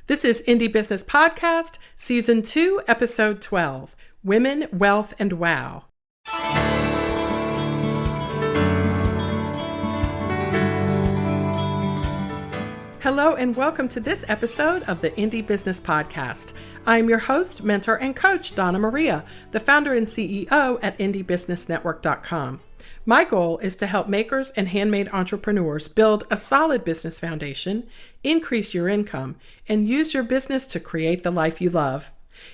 This is Indie Business Podcast, Season 2, Episode 12, Women, Wealth, and Wow. Hello and welcome to this episode of the Indie Business Podcast. I'm your host, mentor, and coach, Donna Maria, the founder and CEO at IndieBusinessNetwork.com. My goal is to help makers and handmade entrepreneurs build a solid business foundation, increase your income, and use your business to create the life you love.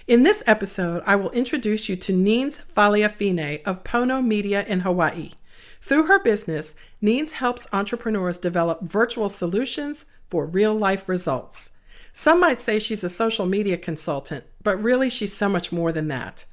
In this episode, I will introduce you to Neenz Faleafine of Pono Media in Hawaii. Through her business, Neenz helps entrepreneurs develop virtual solutions for real-life results. Some might say she's a social media consultant, but really she's so much more than that.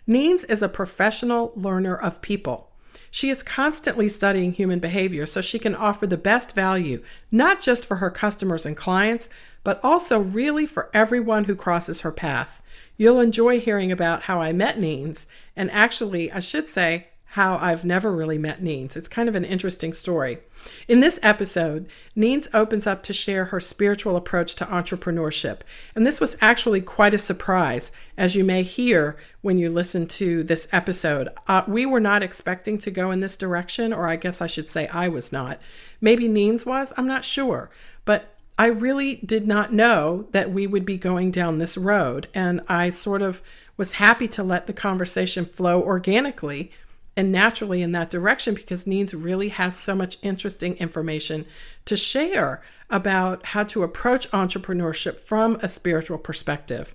Neenz is a professional learner of people. She is constantly studying human behavior so she can offer the best value, not just for her customers and clients, but also really for everyone who crosses her path. You'll enjoy hearing about how I met Neenz, and actually, I should say, how I've never really met Neenz. It's kind of an interesting story. In this episode, Neenz opens up to share her spiritual approach to entrepreneurship. And this was actually quite a surprise, as you may hear when you listen to this episode. We were not expecting to go in this direction, or I guess I should say I was not. Maybe Neenz was, I'm not sure. But I really did not know that we would be going down this road. And I sort of was happy to let the conversation flow organically and naturally in that direction, because Neenz really has so much interesting information to share about how to approach entrepreneurship from a spiritual perspective.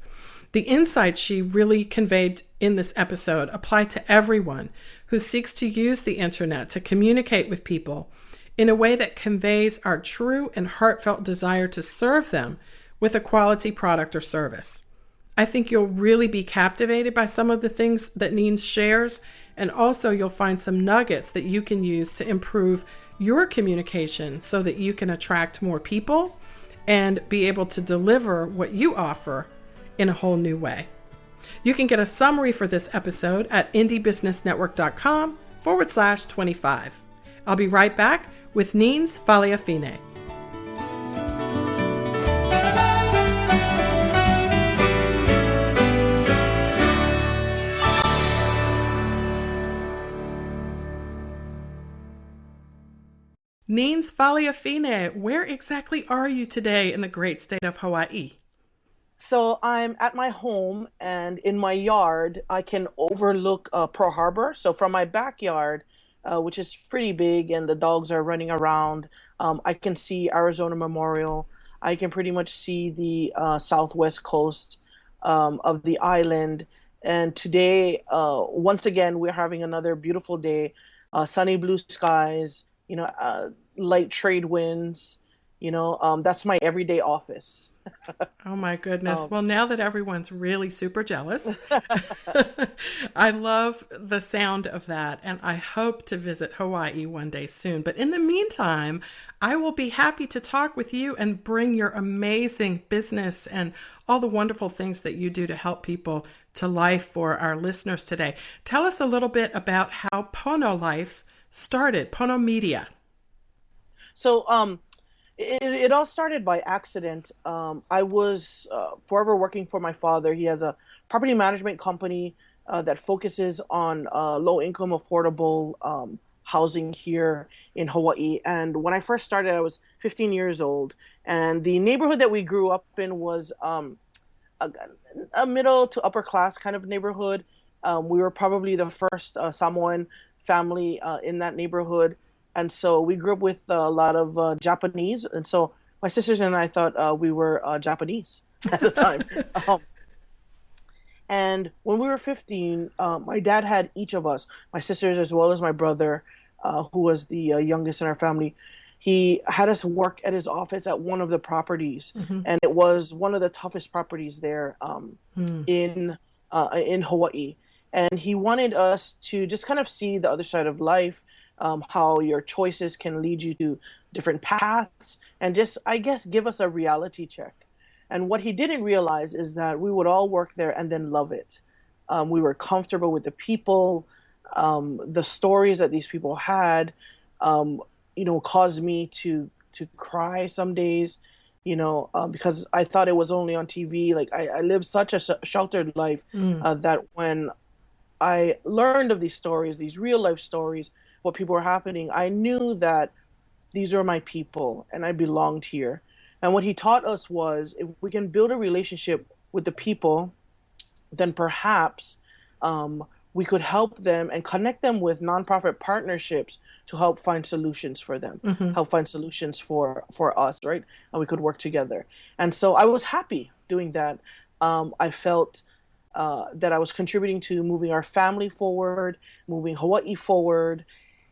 The insights she really conveyed in this episode apply to everyone who seeks to use the internet to communicate with people in a way that conveys our true and heartfelt desire to serve them with a quality product or service. I think you'll really be captivated by some of the things that Neenz shares, and also you'll find some nuggets that you can use to improve your communication so that you can attract more people and be able to deliver what you offer in a whole new way. You can get a summary for this episode at indiebusinessnetwork.com/25. I'll be right back with Neenz Faleafine. Neenz Faleafine, where exactly are you today in the great state of Hawaii? So I'm at my home, and in my yard, I can overlook Pearl Harbor. So from my backyard, which is pretty big, and the dogs are running around, I can see Arizona Memorial. I can pretty much see the southwest coast of the island. And today, once again, we're having another beautiful day, sunny blue skies, light trade winds. That's my everyday office. Oh my goodness. Well, now that everyone's really super jealous, I love the sound of that, and I hope to visit Hawaii one day soon. But in the meantime, I will be happy to talk with you and bring your amazing business and all the wonderful things that you do to help people to life for our listeners today. Tell us a little bit about how Pono Life started, Pono Media. So it all started by accident. I was forever working for my father. He has a property management company that focuses on low-income, affordable housing here in Hawaii. And when I first started, I was 15 years old. And the neighborhood that we grew up in was a middle to upper class kind of neighborhood. We were probably the first Samoan family in that neighborhood. And so we grew up with a lot of Japanese. And so my sisters and I thought we were Japanese at the time. And when we were 15, my dad had each of us, my sisters as well as my brother, who was the youngest in our family. He had us work at his office at one of the properties. Mm-hmm. And it was one of the toughest properties there in Hawaii. And he wanted us to just kind of see the other side of life, how your choices can lead you to different paths, and just, I guess, give us a reality check. And what he didn't realize is that we would all work there and then love it. We were comfortable with the people, the stories that these people had, caused me to cry some days. because I thought it was only on TV. Like I lived such a sheltered life Mm. that when I learned of these stories, these real life stories, what people were happening, I knew that these are my people and I belonged here. And what he taught us was if we can build a relationship with the people, then perhaps um, we could help them and connect them with nonprofit partnerships to help find solutions for them, Hmm. help find solutions for us, right? And we could work together. And so I was happy doing that. I felt that I was contributing to moving our family forward, moving Hawaii forward.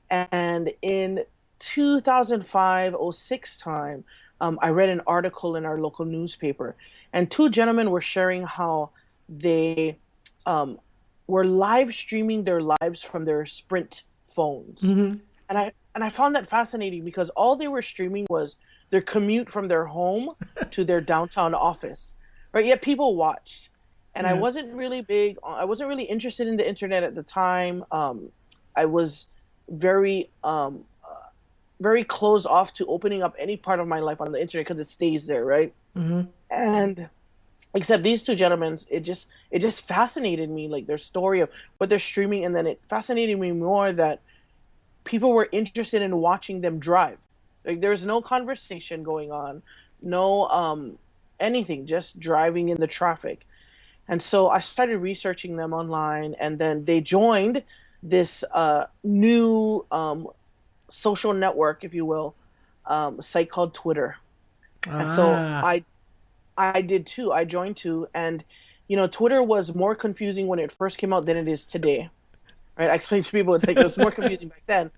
And in 2005, '06 time, I read an article in our local newspaper, and two gentlemen were sharing how they um, were live streaming their lives from their Sprint phones. Hmm. And I found that fascinating because all they were streaming was their commute from their home to their downtown office, right? Yet people watched. And Yeah. I wasn't really interested in the internet at the time. I was very very closed off to opening up any part of my life on the internet because it stays there, right? Hmm. And except these two gentlemen, it just fascinated me, like their story of what they're streaming, and then it fascinated me more that people were interested in watching them drive. Like there's no conversation going on, no anything, just driving in the traffic. And so I started researching them online, and then they joined this new social network, if you will, site called Twitter. And so Ah. I did too. I joined too, and Twitter was more confusing when it first came out than it is today. Right? I explained to people it's like it was more confusing back then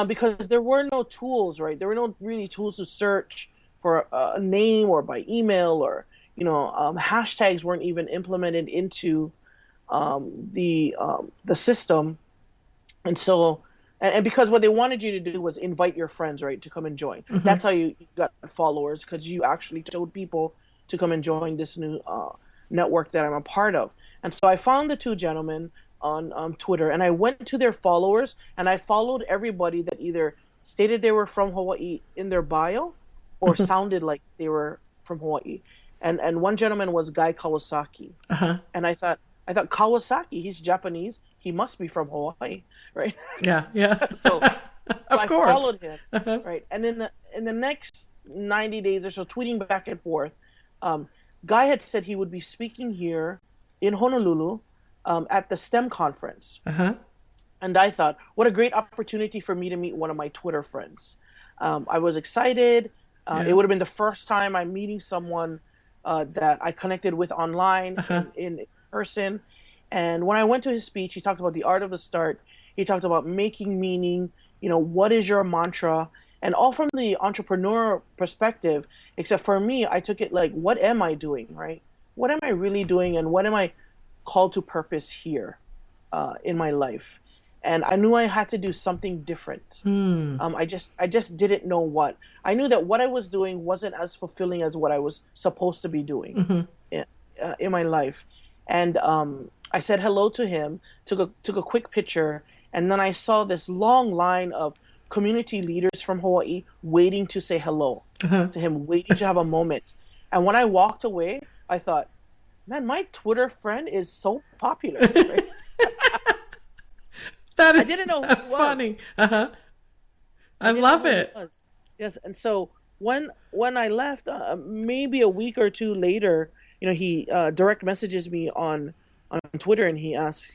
because there were no tools, right? There were no really tools to search for a name or by email or hashtags weren't even implemented into the system. And so, and because what they wanted you to do was invite your friends, right, to come and join. Hmm. That's how you got followers because you actually told people to come and join this new network that I'm a part of. And so I found the two gentlemen on Twitter, and I went to their followers, and I followed everybody that either stated they were from Hawaii in their bio, or sounded like they were from Hawaii. And one gentleman was Guy Kawasaki, Uh-huh. and I thought Kawasaki, he's Japanese, he must be from Hawaii, right? Yeah. Yeah. So so Of I course. followed him, Uh-huh. right? And in the next 90 days or so, tweeting back and forth, um, Guy had said he would be speaking here in Honolulu at the STEM conference. Uh-huh. And I thought, what a great opportunity for me to meet one of my Twitter friends. I was excited. It Yeah. would have been the first time I'm meeting someone that I connected with online Uh-huh. in person. And when I went to his speech, he talked about the art of the start. He talked about making meaning. What is your mantra? And all from the entrepreneur perspective, except for me, I took it like, what am I doing, right? What am I really doing? And what am I called to purpose here in my life? And I knew I had to do something different. Hmm. I just didn't know what. I knew that what I was doing wasn't as fulfilling as what I was supposed to be doing Hmm. in, in my life. And I said hello to him, took a quick picture, and then I saw this long line of community leaders from Hawaii waiting to say hello Uh-huh. to him, waiting to have a moment. And when I walked away, I thought, man, my Twitter friend is so popular, right? That I is didn't know so who he was. funny. Uh-huh. I I didn't know love who he it. was. Yes, and so when I left, maybe a week or two later, he direct messages me on Twitter, and he asks,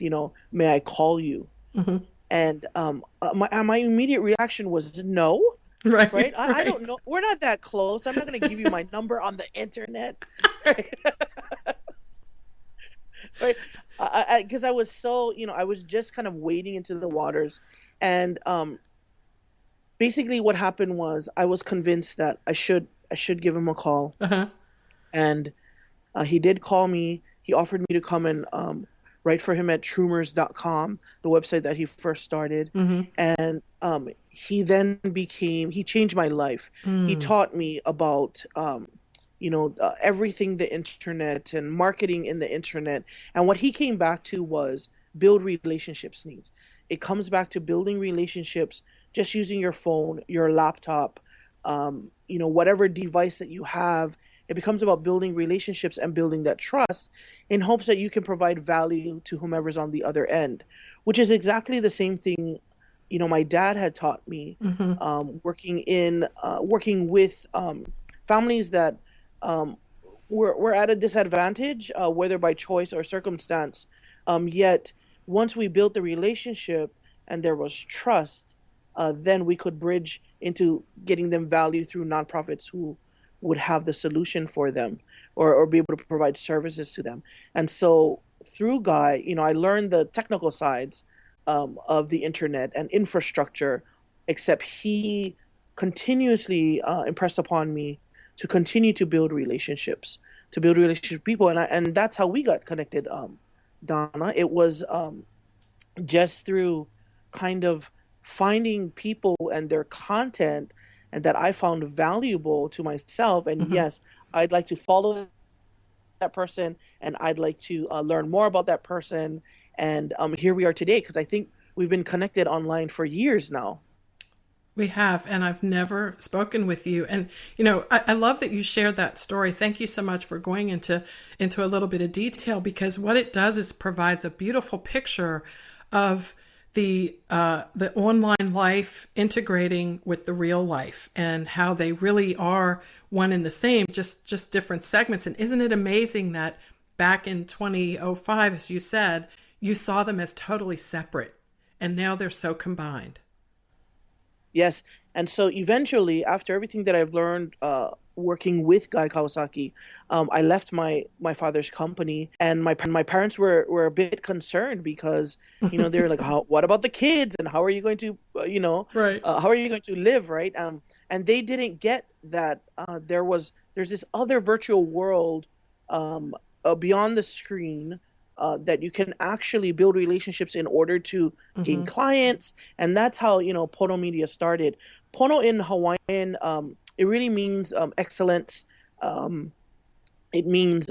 may I call you? Hmm. And my immediate reaction was no, Right. right? I don't Right. know. We're not that close. I'm not going to give you my number on the internet, right? Right? Because I was so, I was just kind of wading into the waters, and basically what happened was I was convinced that I should give him a call, Uh-huh. and he did call me. He offered me to come and write for him at Trumers.com, the website that he first started. Hmm. And he changed my life. He Mm. taught me about, everything the internet and marketing in the internet. And what he came back to was build relationships needs. It comes back to building relationships just using your phone, your laptop, whatever device that you have, It becomes about building relationships and building that trust in hopes that you can provide value to whomever's on the other end, which is exactly the same thing, my dad had taught me, working with families that were at a disadvantage, whether by choice or circumstance. Yet, once we built the relationship and there was trust, then we could bridge into getting them value through nonprofits who would have the solution for them, or be able to provide services to them. And so through Guy, I learned the technical sides of the internet and infrastructure, except he continuously impressed upon me to continue to build relationships, with people. And that's how we got connected, Donna. It was just through kind of finding people and their content, and that I found valuable to myself. And yes, I'd like to follow that person, and I'd like to learn more about that person. And here we are today, because I think we've been connected online for years now. We have, and I've never spoken with you. And, I love that you shared that story. Thank you so much for going into a little bit of detail, because what it does is provides a beautiful picture of the online life integrating with the real life, and how they really are one and the same, just different segments. And isn't it amazing that back in 2005, as you said, you saw them as totally separate, and now they're so combined? Yes. And so eventually, after everything that I've learned working with Guy Kawasaki, I left my father's company, and my parents were a bit concerned, because they were like, what about the kids, and how are you going to Right. how are you going to live, right? And they didn't get that there's this other virtual world beyond the screen, that you can actually build relationships in order to gain clients. And that's how Pono Media started. Pono in Hawaiian, it really means excellence. It means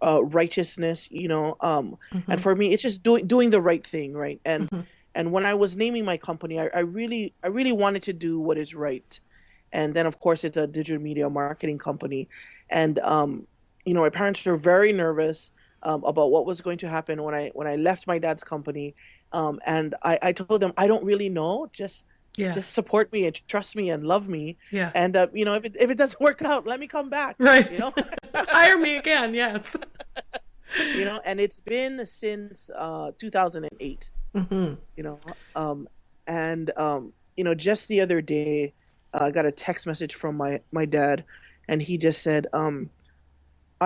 righteousness, and for me, it's just doing the right thing, right? And when I was naming my company, I really wanted to do what is right. And then, of course, it's a digital media marketing company. And my parents were very nervous about what was going to happen when I left my dad's company. And I told them, I don't really know, just support me and trust me and love me. Yeah. And if it doesn't work out, let me come back. Right. Hire me again. Yes. And it's been since 2008. Just the other day, I got a text message from my dad, and he just said, I'm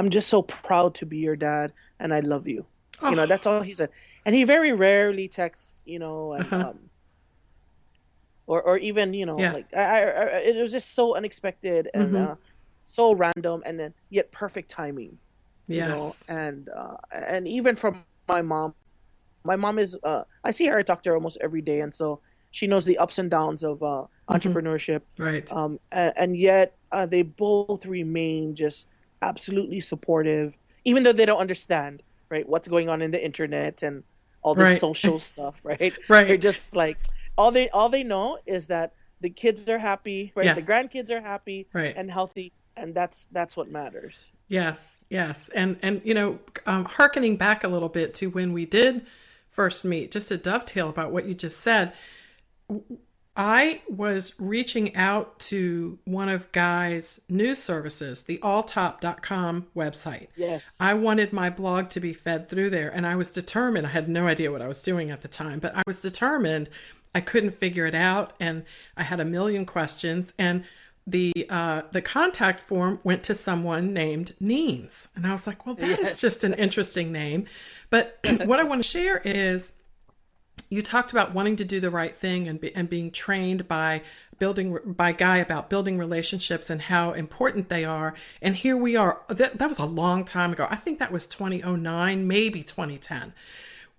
just so proud to be your dad, and I love you. Oh. That's all he said. And he very rarely texts, and or even, like it was just so unexpected and so random, and then yet perfect timing. Yes. And even from my mom. My mom is I see her, I talk to her almost every day, and so she knows the ups and downs of entrepreneurship. Right. And yet they both remain just absolutely supportive, even though they don't understand, right, what's going on in the internet and all this social stuff, right? Right. They're just like, all they know is that the kids are happy, right? Yeah. The grandkids are happy, Right. and healthy, and that's what matters. Yes. And hearkening back a little bit to when we did first meet, just to dovetail about what you just said, I was reaching out to one of Guy's news services, the alltop.com website. Yes. I wanted my blog to be fed through there, and I was determined. I had no idea what I was doing at the time, but I was determined. I couldn't figure it out, and I had a million questions, and the contact form went to someone named Neenz. And I was like, well, that is just an interesting name. But what I want to share is, you talked about wanting to do the right thing and being trained by Guy about building relationships and how important they are. And here we are. That was a long time ago. I think that was 2009, maybe 2010.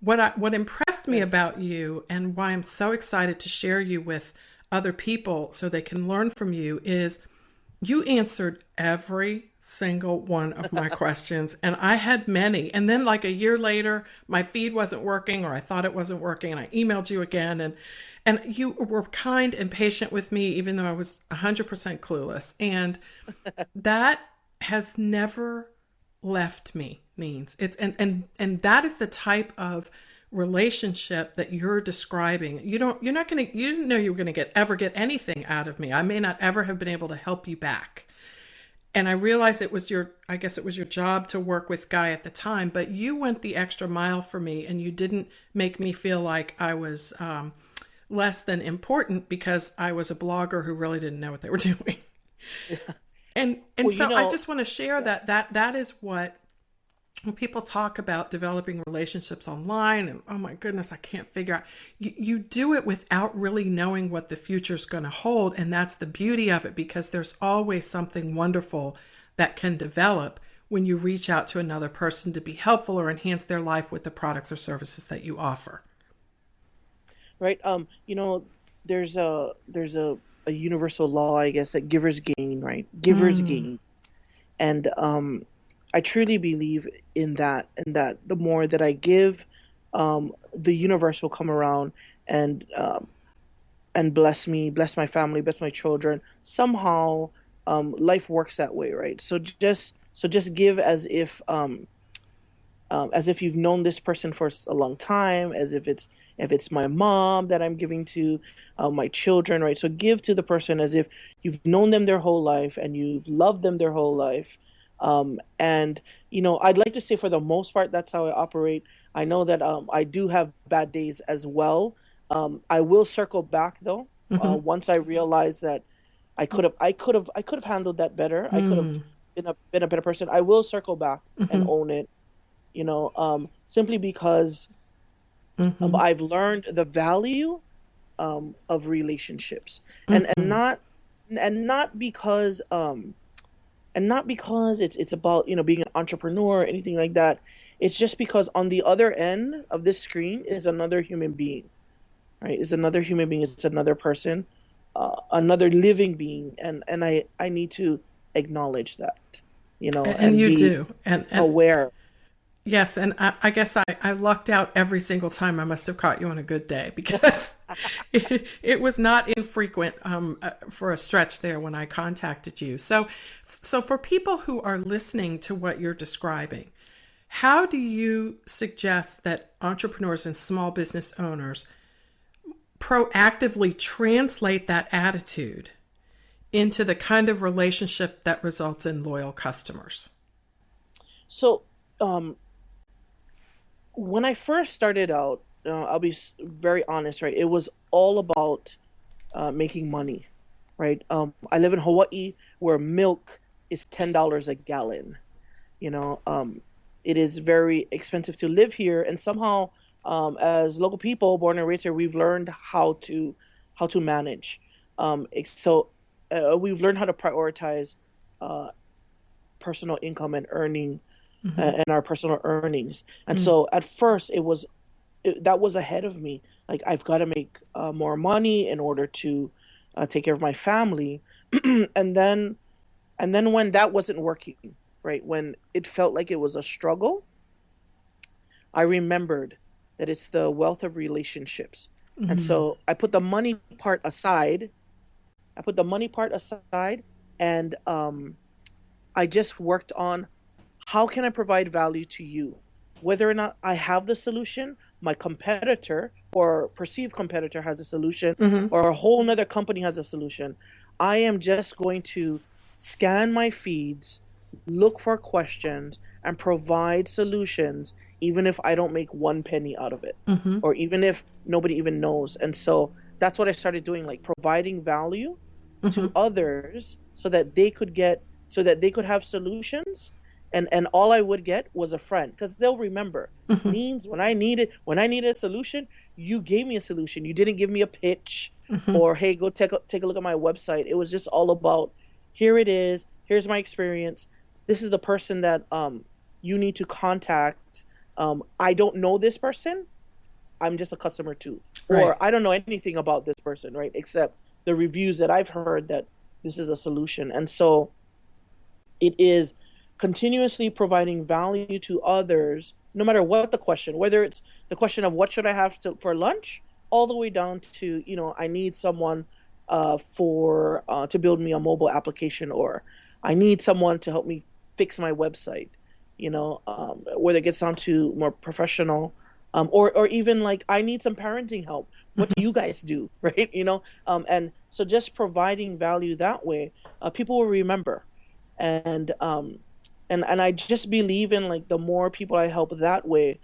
What impressed me about you, and why I'm so excited to share you with other people so they can learn from you, is you answered every single one of my questions, and I had many. And then like a year later, my feed wasn't working, or I thought it wasn't working, and I emailed you again, and you were kind and patient with me, even though I was 100% clueless. And that has never left me, Neenz. It's and that is the type of relationship that you're describing. You didn't know you were gonna ever get anything out of me. I may not ever have been able to help you back. And I realized I guess it was your job to work with Guy at the time, but you went the extra mile for me, and you didn't make me feel like I was less than important because I was a blogger who really didn't know what they were doing. Yeah. And Well, so I just want to share that is what, when people talk about developing relationships online, and oh my goodness, I can't figure out, you do it without really knowing what the future's going to hold. And that's the beauty of it, because there's always something wonderful that can develop when you reach out to another person to be helpful or enhance their life with the products or services that you offer. Right. There's a universal law, I guess, that givers gain, right? Givers gain. And I truly believe in that, the more that I give, the universe will come around and bless me, bless my family, bless my children. Somehow, life works that way, right? So just give as if you've known this person for a long time, as if it's my mom that I'm giving to, my children, right? So give to the person as if you've known them their whole life and you've loved them their whole life. And I'd like to say for the most part, that's how I operate. I know that I do have bad days as well. I will circle back though. Once I realize that I could have handled that better. I could have been a better person. I will circle back and own it. Simply because I've learned the value of relationships, and not because it's about being an entrepreneur or anything like that. It's just because on the other end of this screen is another human being, right? It's another human being. It's another person, another living being, and I need to acknowledge that, And you do, and aware. Yes, and I guess I lucked out every single time. I must have caught you on a good day, because it was not infrequent for a stretch there when I contacted you. So for people who are listening to what you're describing, how do you suggest that entrepreneurs and small business owners proactively translate that attitude into the kind of relationship that results in loyal customers? So, when I first started out, I'll be very honest, right? It was all about making money, right? I live in Hawaii, where milk is $10 a gallon. It is very expensive to live here, and somehow, as local people born and raised here, we've learned how to manage. We've learned how to prioritize personal income and earning. And our personal earnings. And so at first that was ahead of me. Like, I've got to make more money in order to take care of my family. and then when that wasn't working, right? When it felt like it was a struggle, I remembered that it's the wealth of relationships. And so I put the money part aside. And I just worked on, how can I provide value to you? Whether or not I have the solution, my competitor or perceived competitor has a solution, or a whole nother company has a solution. I am just going to scan my feeds, look for questions, and provide solutions, even if I don't make one penny out of it, or even if nobody even knows. And so that's what I started doing, like providing value to others so that they could have solutions. And all I would get was a friend, because they'll remember. Means when I needed a solution, you gave me a solution. You didn't give me a pitch or, hey, go take a look at my website. It was just all about, here it is. Here's my experience. This is the person that you need to contact. I don't know this person. I'm just a customer too. Right. Or I don't know anything about this person, right? Except the reviews that I've heard that this is a solution. And so it is continuously providing value to others, no matter what the question, whether it's the question of what should I have for lunch, all the way down to, I need someone to build me a mobile application, or I need someone to help me fix my website, whether it gets down to more professional, or even like I need some parenting help. What do you guys do, right? And so just providing value that way, people will remember, and and I just believe in like the more people I help that way,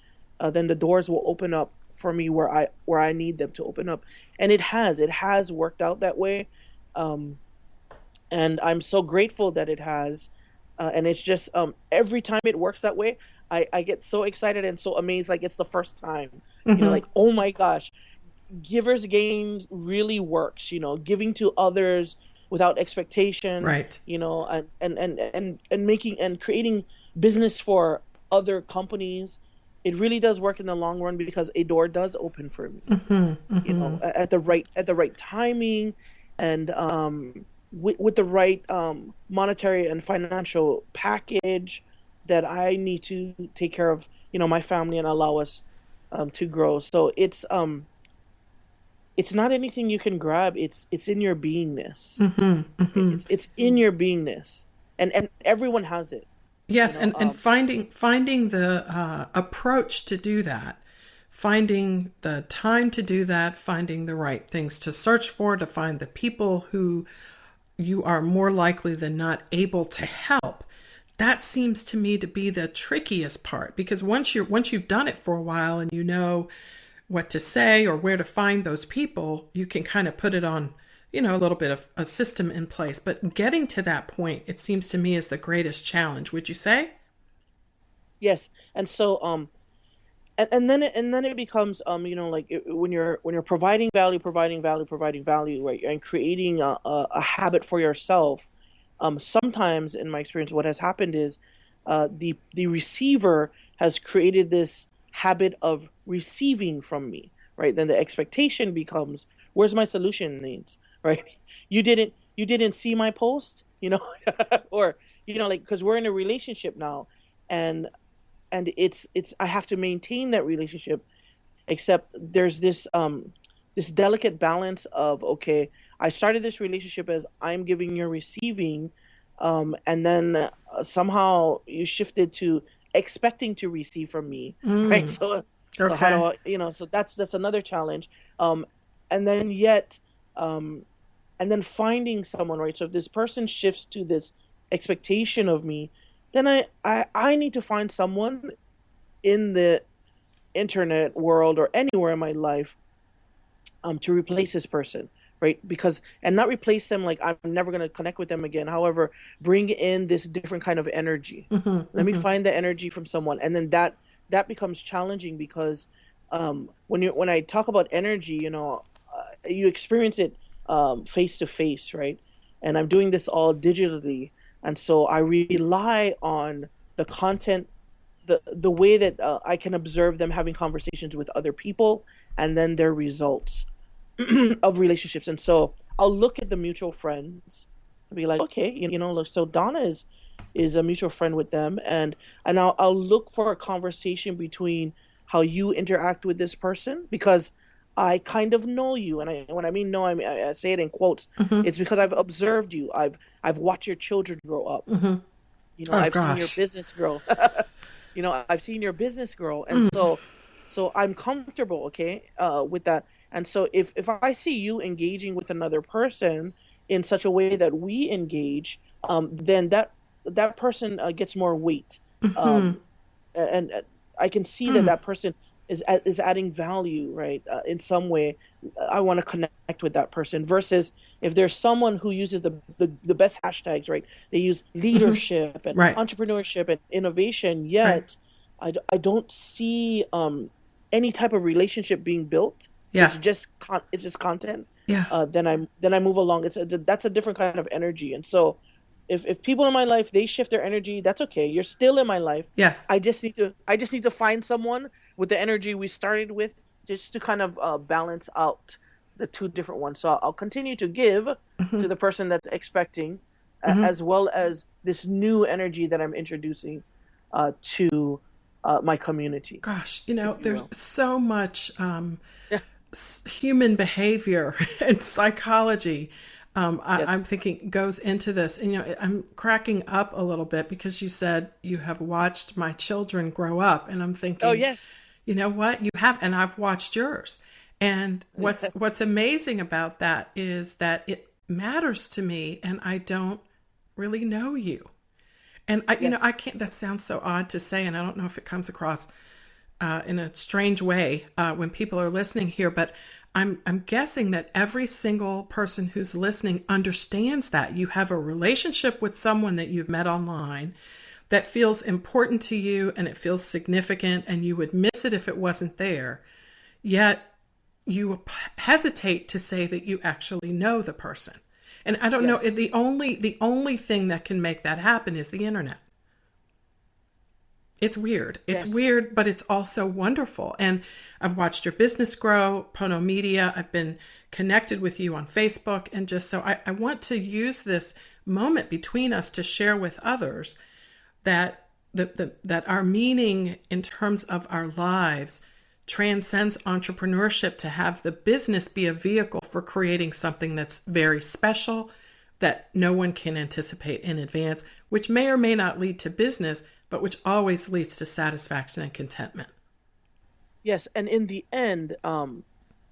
then the doors will open up for me where I need them to open up, and it has worked out that way, um, and I'm so grateful that it has, and it's just every time it works that way, I get so excited and so amazed, like it's the first time, Hmm. like oh my gosh, givers games really works, giving to others without expectation, Right. and making and creating business for other companies. It really does work in the long run because a door does open for me, Hmm. Hmm. at the right timing, and with the right monetary and financial package that I need to take care of, my family and allow us to grow. So it's not anything you can grab. It's in your beingness. Hmm. Hmm. It's in your beingness, and everyone has it. You Yes, know. and finding the approach to do that, finding the time to do that, finding the right things to search for, to find the people who you are more likely than not able to help. That seems to me to be the trickiest part, because once you've done it for a while and you know what to say or where to find those people, you can kind of put it on, a little bit of a system in place. But getting to that point, it seems to me, is the greatest challenge. Would you say? Yes, and so and then it becomes like when you're providing value, right, and creating a habit for yourself. Sometimes in my experience what has happened is the receiver has created this habit of receiving from me, right? Then the expectation becomes, where's my solution needs, right? You didn't see my post, or like, because we're in a relationship now, and it's I have to maintain that relationship, except there's this delicate balance of, okay, I started this relationship as I'm giving, you're receiving, and then somehow you shifted to expecting to receive from me, right? Mm, So how do okay. I, so that's another challenge, and then yet, um, and then finding someone, right? So if this person shifts to this expectation of me, then I need to find someone in the internet world or anywhere in my life, to replace this person, right? Because, and not replace them like I'm never going to connect with them again. However, bring in this different kind of energy. Hmm. Let me Hmm. find the energy from someone, and then that becomes challenging because when I talk about energy, you experience it face to face, right? And I'm doing this all digitally, and so I rely on the content, the way that I can observe them having conversations with other people, and then their results of relationships. And so I'll look at the mutual friends and be like, okay, look, so Donna is a mutual friend with them, and I'll look for a conversation between how you interact with this person, because I kind of know you, and when I mean know, I say it in quotes. Hmm. It's because I've observed you. I've watched your children grow up. Hmm. Oh I've seen your gosh. business grow. I've seen your business grow, and Mm. so I'm comfortable, okay, with that. And so if I see you engaging with another person in such a way that we engage, then that person gets more weight, Hmm. um, and I can see that Mm. that person is adding value, right, in some way. I want to connect with that person versus if there's someone who uses the best hashtags, right? They use Hmm. leadership and Right. entrepreneurship and innovation, Right. yet I don't see any type of relationship being built. Yeah. It's just content. Yeah. Then I move along. That's a different kind of energy. And so if people in my life, they shift their energy, that's okay. You're still in my life. Yeah. I just need to find someone with the energy we started with, just to kind of balance out the two different ones. So I'll continue to give Hmm. to the person that's expecting, Hmm. as well as this new energy that I'm introducing to my community, Gosh, if you there's will. so much Yeah. human behavior and psychology I'm Yes. thinking goes into this. And, I'm cracking up a little bit because you said you have watched my children grow up. And I'm Oh, thinking, yes. you know what? You have, and I've watched yours. And what's amazing about that is that it matters to me and I don't really know you. And Yes. I can't, that sounds so odd to say, and I don't know if it comes across in a strange way when people are listening here, but I'm guessing that every single person who's listening understands that you have a relationship with someone that you've met online that feels important to you and it feels significant and you would miss it if it wasn't there. Yet you hesitate to say that you actually know the person. And I don't know, Yes. the only thing that can make that happen is the internet. It's weird. It's Yes. weird, but it's also wonderful. And I've watched your business grow, Pono Media. I've been connected with you on Facebook. And just so I want to use this moment between us to share with others that that our meaning in terms of our lives transcends entrepreneurship to have the business be a vehicle for creating something that's very special that no one can anticipate in advance, which may or may not lead to business, but which always leads to satisfaction and contentment. Yes. And in the end,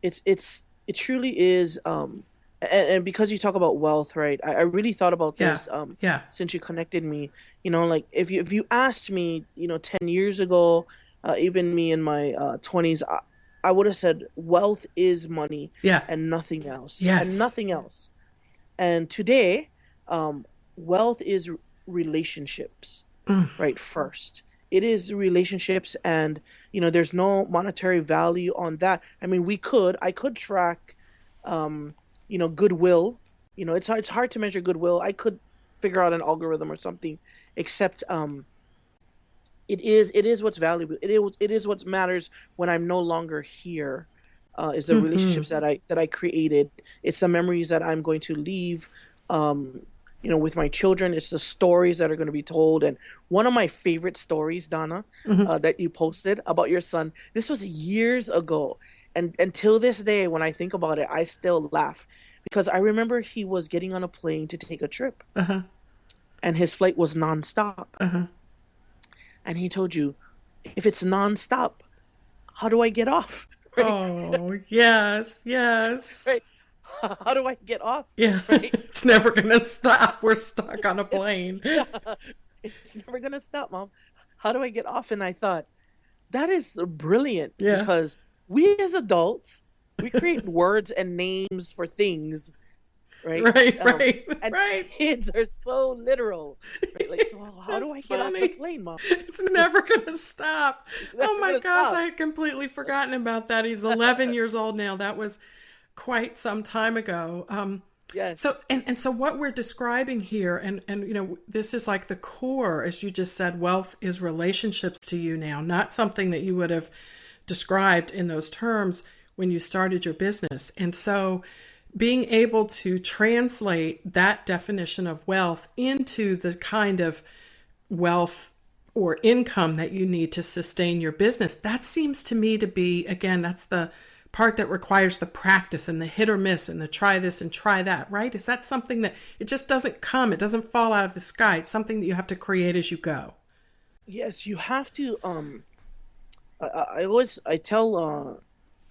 it truly is, and because you talk about wealth, right? I really thought about Yeah. this, Yeah. since you connected me, like if you asked me, 10 years ago, even me in my 20s, I would have said wealth is money Yeah. and nothing else, and Yes. nothing else. And today, wealth is relationships, Mm. right? First, it is relationships, and there's no monetary value on that. I mean, I could track, goodwill. It's hard to measure goodwill. I could figure out an algorithm or something, except it is what's valuable. It is what matters when I'm no longer here. Is the Hmm. relationships that I created. It's the memories that I'm going to leave. Um, with my children. It's the stories that are going to be told. And one of my favorite stories, Donna, Hmm. that you posted about your son. This was years ago, and until this day, when I think about it, I still laugh because I remember he was getting on a plane to take a trip, Uh-huh. and his flight was nonstop. Uh-huh. And he told you, if it's nonstop, how do I get off? Right? Oh, yes. Yes. Right? How do I get off? Yeah. Right? It's never going to stop. We're stuck on a It's plane. yeah, it's never gonna stop, Mom. How do I get off? And I thought that is brilliant Yeah. because we as adults, we create words and names for things, right? Right, right, And right. kids are so literal, right? Like, so how do That's I get off the funny. plane, Mom? It's never going to stop. It's Oh never my gonna gosh, stop. I had completely forgotten about that. He's 11 years old now. That was quite some time ago. So Yes, and so what we're describing here, and this is like the core, as you just said, wealth is relationships to you now, not something that you would have described in those terms when you started your business. And so being able to translate that definition of wealth into the kind of wealth or income that you need to sustain your business, that seems to me to be, again, that's the part that requires the practice and the hit or miss and the try this and try that, right? Is that something that it just doesn't come, it doesn't fall out of the sky? It's something that you have to create as you go. yes, you have to. I tell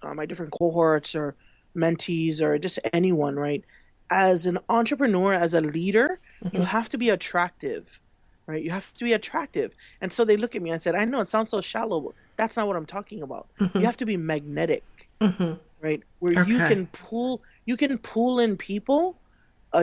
my different cohorts or mentees or just anyone, right? As an entrepreneur, as a leader, you Hmm. have to be attractive, right? You have to be attractive. And so they look at me and said, I know it sounds so shallow, but that's not what I'm talking about. You Hmm. have to be magnetic, Hmm. right? Where Okay. you can pull in people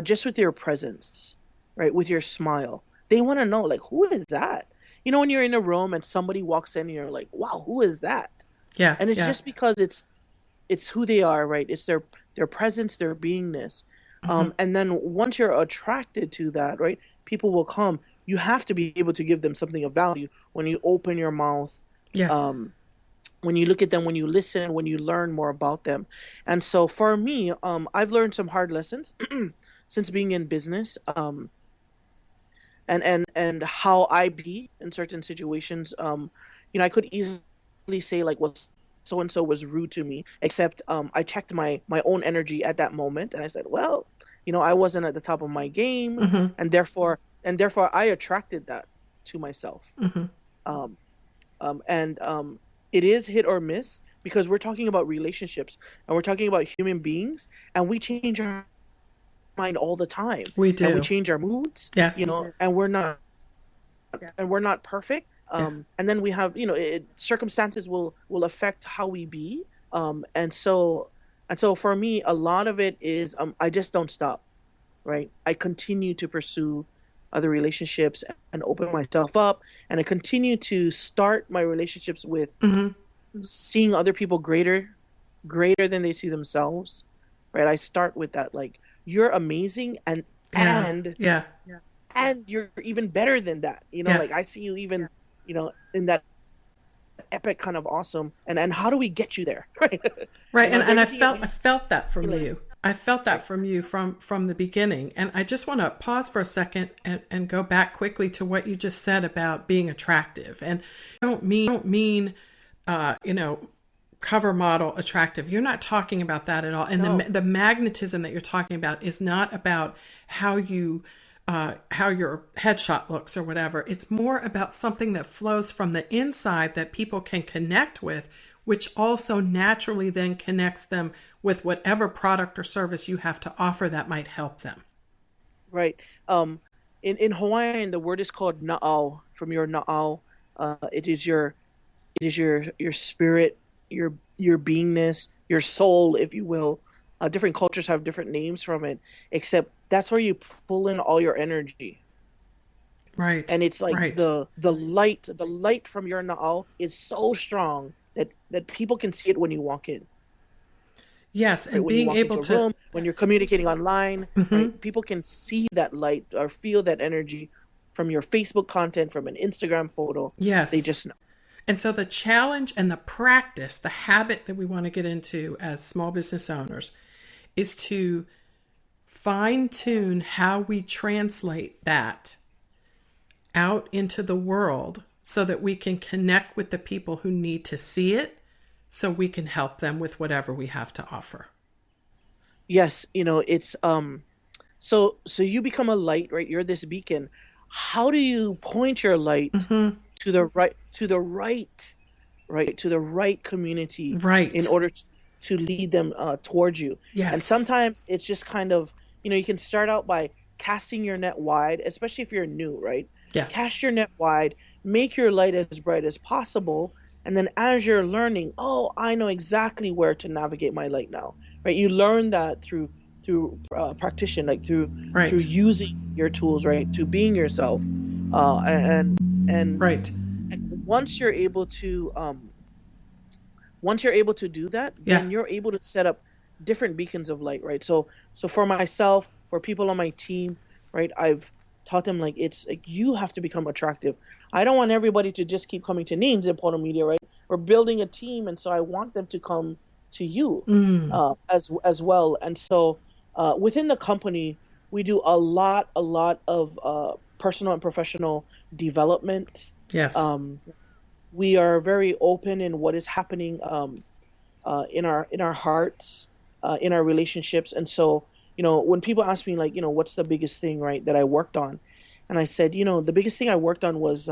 just with your presence, right? With your smile. They want to know, like, who is that? When you're in a room and somebody walks in and you're like, wow, who is that? Yeah. And it's Yeah. just because it's who they are, right? It's their presence, their beingness. Hmm. And then once you're attracted to that, right, people will come. You have to be able to give them something of value when you open your mouth, Yeah. um, when you look at them, when you listen, when you learn more about them. And so for me, I've learned some hard lessons since being in business, and how I be in certain situations. I could easily say like, well, so and so was rude to me, except I checked my own energy at that moment, and I said, well, I wasn't at the top of my game, Mm-hmm. and therefore I attracted that to myself. Mm-hmm. Um, and it is hit or miss because we're talking about relationships and we're talking about human beings, and we change our mind all the time, We and we do. change our moods, Yes. and we're not perfect. Yeah. And then we have, circumstances will affect how we be. And so for me, a lot of it is, I just don't stop, right? I continue to pursue other relationships and open myself up, and I continue to start my relationships with Mm-hmm. seeing other people greater than they see themselves, right? I start with that, like, you're amazing, and Yeah. and Yeah. and you're even better than that, Yeah. like I see you even, in that epic kind of awesome, and how do we get you there? Right. Right. And Everything that I we felt that from like, you. I felt that right. from you from the beginning. And I just want to pause for a second and go back quickly to what you just said about being attractive. And I don't mean cover model attractive. You're not talking about that at all. And No. the magnetism that you're talking about is not about how your headshot looks or whatever. It's more about something that flows from the inside that people can connect with, which also naturally then connects them with whatever product or service you have to offer that might help them. Right. In Hawaiian, the word is called na'au, from your na'au. It is your spirit, your beingness, your soul, if you will. Different cultures have different names from it, except that's where you pull in all your energy. Right. And it's like Right. the light from your na'au is so strong that people can see it when you walk in. Yes. Right? And When you being walk able into a to, room, when you're communicating online, Mhm. right? People can see that light or feel that energy from your Facebook content, from an Instagram photo. They Yes. just know. And so the challenge and the practice, the habit that we want to get into as small business owners is to fine tune how we translate that out into the world so that we can connect with the people who need to see it so we can help them with whatever we have to offer. Yes, it's so you become a light, right? You're this beacon. How do you point your light Mm-hmm. to the right community in Right. order to lead them towards you? And Yes. sometimes it's just kind of, you can start out by casting your net wide, especially if you're new, right? Yeah. Cast your net wide, make your light as bright as possible, and then as you're learning, oh, I know exactly where to navigate my light now, right? You learn that through practice, like through Right. using your tools, right? To being yourself, and Right. and once you're able to do that, Yeah. then you're able to set up different beacons of light, right? So for myself, for people on my team, right, I've taught them, like, it's like you have to become attractive. I don't want everybody to just keep coming to Neenz in Portal Media, right? We're building a team, and so I want them to come to you Mm. as well. And so within the company, we do a lot of personal and professional development. Yes. Um, we are very open in what is happening in our hearts, in our relationships. And so, when people ask me, like, what's the biggest thing, right, that I worked on, and I said, the biggest thing I worked on was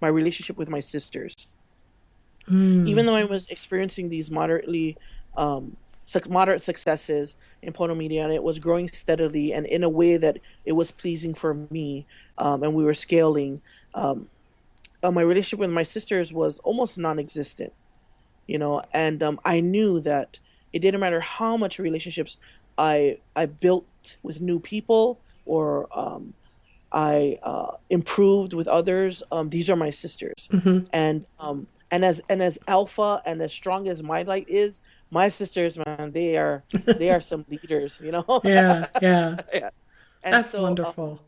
my relationship with my sisters. Mm. Even though I was experiencing these moderate successes in Pono Media, and it was growing steadily and in a way that it was pleasing for me, and we were scaling. My relationship with my sisters was almost non-existent, and I knew that it didn't matter how much relationships I built with new people, or I improved with others. These are my sisters, Mm-hmm. and as alpha and as strong as my light is, my sisters, man, they are some leaders. Yeah. Yeah. Yeah. And That's so wonderful.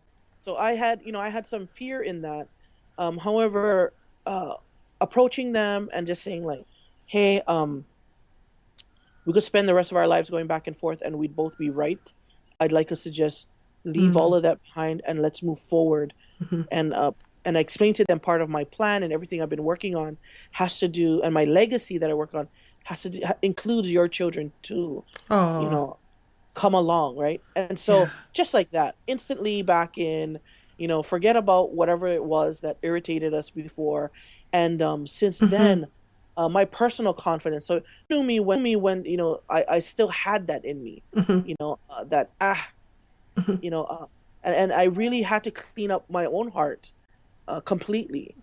so I had some fear in that. However, uh, approaching them and just saying, like, hey, we could spend the rest of our lives going back and forth, and we'd both be right. I'd like us to just leave all Mm. of that behind and let's move forward. Mm-hmm. And I explained to them part of my plan and everything I've been working on has to do, and my legacy that I work on has to do, includes your children too. You Oh, know, come along, right? And Yeah. so just like that, instantly back in, forget about whatever it was that irritated us before. And since Mm-hmm. then, my personal confidence. So knew me when I still had that in me, Mm-hmm. that Mm-hmm. you know, and I really had to clean up my own heart completely.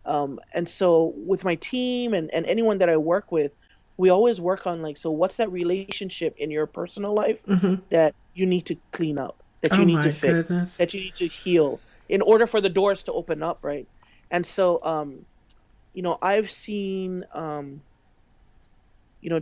And so with my team and anyone that I work with, we always work on like, so what's that relationship in your personal life Mm-hmm. that you need to clean up, that Oh you need to my fix, goodness. that you need to heal in order for the doors to open up, right? And so, I've seen, you know,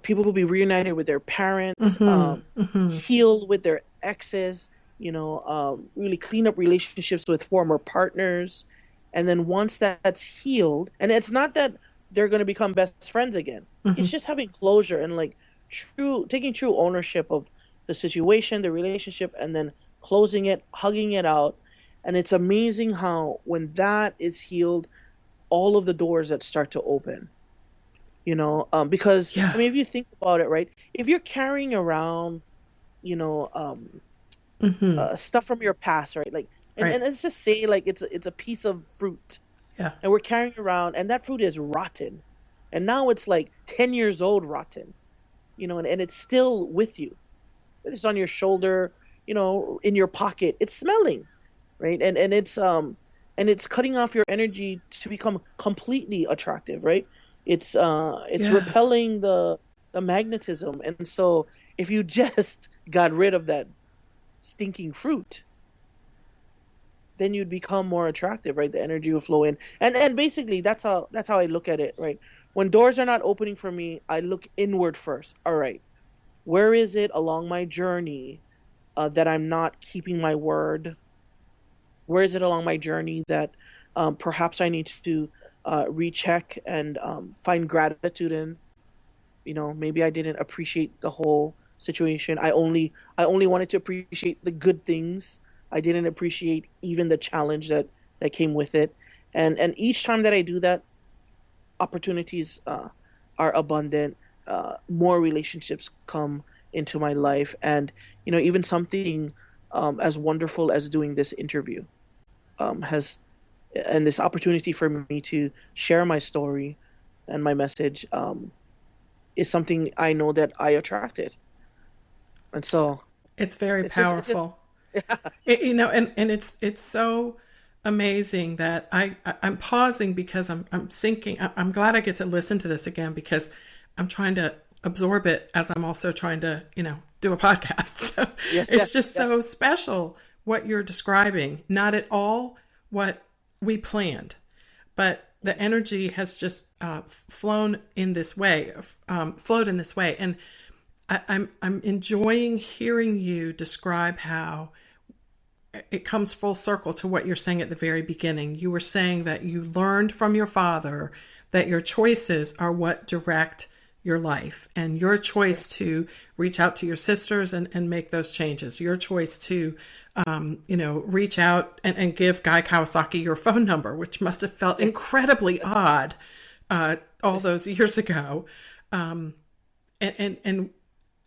people will be reunited with their parents, Mm-hmm. Mm-hmm. heal with their exes, really clean up relationships with former partners. And then once that's healed, and it's not that they're going to become best friends again, Mm-hmm. it's just having closure and like taking true ownership of the situation, the relationship, and then closing it, hugging it out. And it's amazing how when that is healed, all of the doors that start to open, because I Yeah. mean, if you think about it, right, if you're carrying around, you know um Mm-hmm. stuff from your past, right, like, and Right. let's just say like it's a piece of fruit, Yeah. and we're carrying around, and that fruit is rotten, and now it's like 10 years old rotten, and it's still with you, it's on your shoulder, in your pocket, it's smelling, right, and it's cutting off your energy to become completely attractive, right, it's Yeah. repelling the magnetism. And so if you just got rid of that stinking fruit, then you'd become more attractive, right, the energy will flow in, and basically that's how I look at it, right. When doors are not opening for me, I look inward first. All right, where is it along my journey that I'm not keeping my word? Where is it along my journey that perhaps I need to recheck and find gratitude in? Maybe I didn't appreciate the whole situation. I only wanted to appreciate the good things. I didn't appreciate even the challenge that came with it. And each time that I do that, opportunities are abundant. More relationships come into my life, and even something as wonderful as doing this interview has and this opportunity for me to share my story and my message is something I know that I attracted. And so It's very it's just powerful. And it's so amazing that I'm pausing because I'm sinking. I'm glad I get to listen to this again because I'm trying to absorb it as I'm also trying to do a podcast. So yeah, yeah, it's just yeah, so special what you're describing. Not at all what we planned, but the energy has just flown in this way, flowed in this way, and I'm enjoying hearing you describe how it comes full circle to what you're saying at the very beginning. You were saying that you learned from your father that your choices are what direct your life, and your choice to reach out to your sisters and make those changes, your choice to reach out and give Guy Kawasaki your phone number, which must have felt yes, incredibly odd all those years ago. And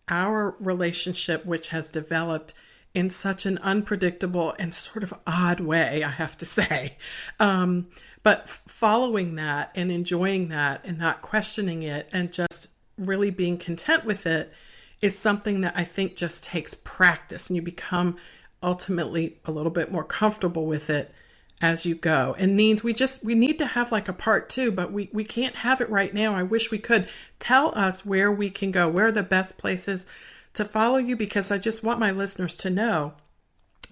our relationship, which has developed in such an unpredictable and sort of odd way, I have to say. But following that and enjoying that and not questioning it and just really being content with it is something that I think just takes practice, and you become ultimately a little bit more comfortable with it as you go. And Neenz, we need to have like a part two, but we can't have it right now. I wish we could. Tell us where we can go, where are the best places to follow you, because I just want my listeners to know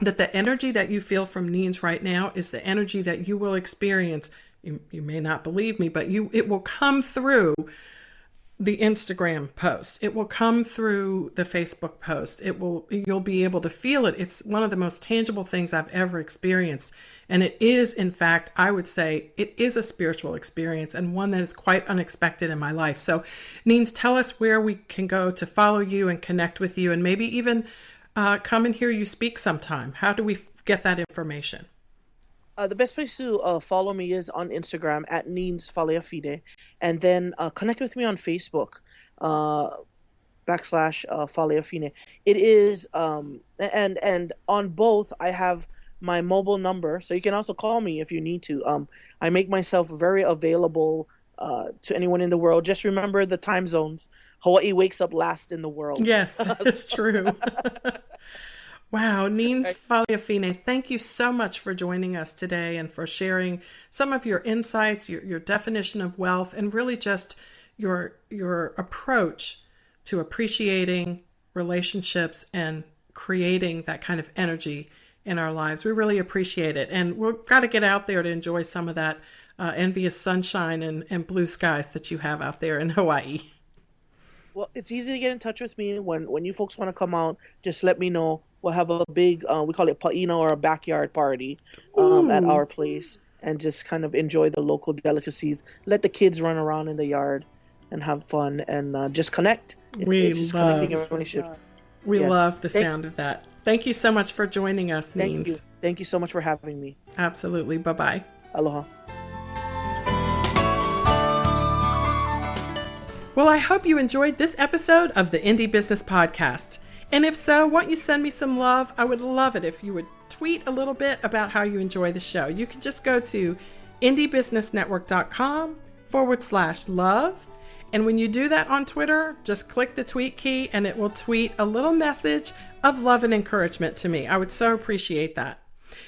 that the energy that you feel from Neenz right now is the energy that you will experience. You may not believe me, but it will come through the Instagram post. It will come through the Facebook post. You'll be able to feel it. It's one of the most tangible things I've ever experienced. And it is, in fact, I would say it is a spiritual experience, and one that is quite unexpected in my life. So Neenz, tell us where we can go to follow you and connect with you, and maybe even come and hear you speak sometime. How do we get that information? the best place to follow me is on Instagram at Neenz Faleafine, and then connect with me on Facebook. Uh, /Faleafine. It is, and on both I have my mobile number, so you can also call me if you need to. I make myself very available to anyone in the world. Just remember the time zones. Hawaii wakes up last in the world. Yes, it's true. Wow, Neenz Faleafine, thank you so much for joining us today and for sharing some of your insights, your definition of wealth, and really just your approach to appreciating relationships and creating that kind of energy in our lives. We really appreciate it. And we've got to get out there to enjoy some of that envious sunshine and blue skies that you have out there in Hawaii. Well, it's easy to get in touch with me. When you folks want to come out, just let me know. We'll have a big, we call it pa'ino, or a backyard party at our place, and just kind of enjoy the local delicacies. Let the kids run around in the yard and have fun, and just connect. It's love the sound of that. Thank you so much for joining us, Neenz. Thank you so much for having me. Absolutely. Bye-bye. Aloha. Well, I hope you enjoyed this episode of the Indie Business Podcast. And if so, won't you send me some love? I would love it if you would tweet a little bit about how you enjoy the show. You can just go to indiebusinessnetwork.com/love. And when you do that on Twitter, just click the tweet key and it will tweet a little message of love and encouragement to me. I would so appreciate that.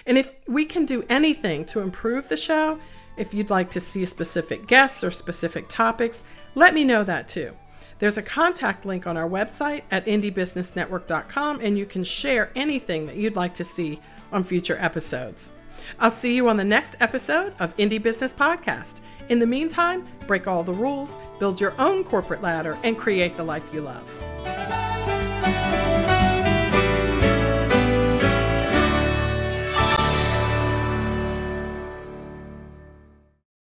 And if we can do anything to improve the show, if you'd like to see specific guests or specific topics, let me know that too. There's a contact link on our website at indiebusinessnetwork.com, and you can share anything that you'd like to see on future episodes. I'll see you on the next episode of Indie Business Podcast. In the meantime, break all the rules, build your own corporate ladder, and create the life you love.